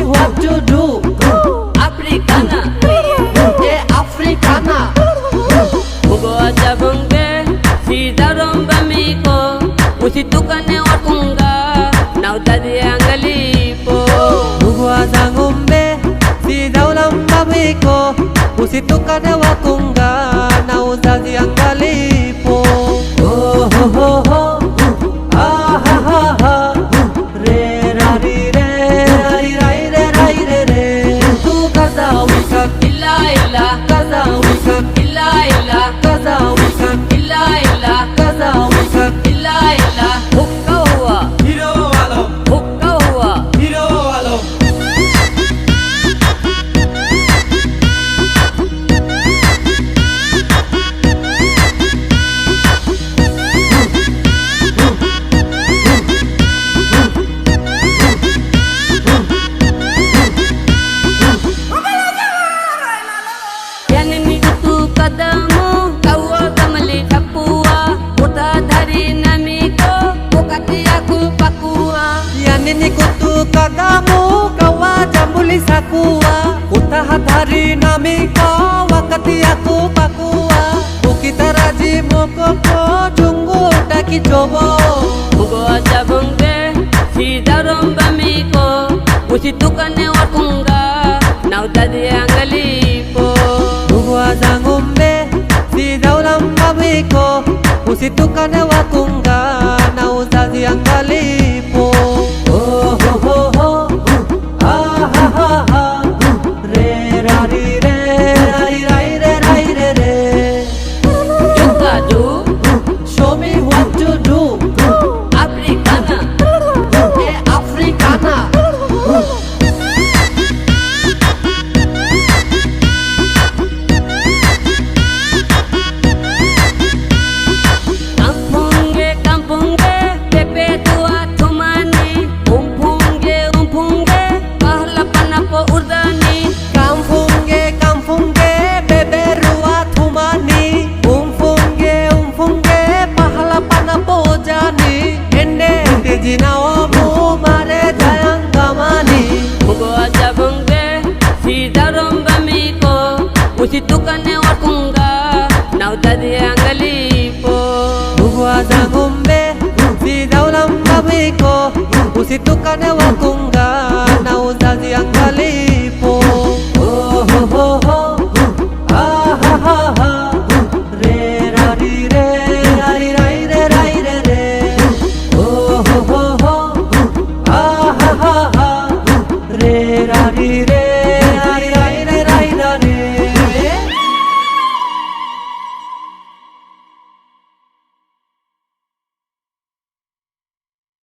what to do. Africana, Africana. Mugo aja bangbe, sida romba miko, usitukane wakunga, na utadi angalipo. Mugo aja ngombe, sida ulamba miko, usitukane wakunga, na utadi angalipo. Oh ho ho ho, ah ha ha ha, re ra ri re, ri ra re ra re re. Tu kaza wika, Illa illa, kaza wika, illa illa, kaza wika, illa illa, kaza wika. illa illa. Hukka hua, Hero walo, hukka hua. hero walo. Yanni kutu kadamu, kawo kamali tapua, utadhari namiko, ukati aku pakua. Yani ni kutu kadamu kawa jambuli sakua, utahadhari namiko wakati aku pakua. Ukitaraji mokoko chungu takichobo. Mugo aja bangbe, sida romba miko, usitukane wakunga, na utadi angalipo. Ugwa za ngombe sida ulamba miko, usitukane wakunga na uzazi angalipo. Oh ho ho ho, ah ha ha ha, re ra ri re, ri ra re ra re re. Yukadu, Show me what to do. Africana, Africana. kampunge kampunge, pepe tua tumani, umpunge pahala panapo urdani. Kamfunge kamfunge beberua thumani, umfunge pahala pana pojani. Ende ende jinao mu mare jayangamani. Mugo aja bangbe, sida romba miko, usitukane wakunga, na utadi angalipo. Ugwa za ngombe sida ulamba miko, usitukane wakunga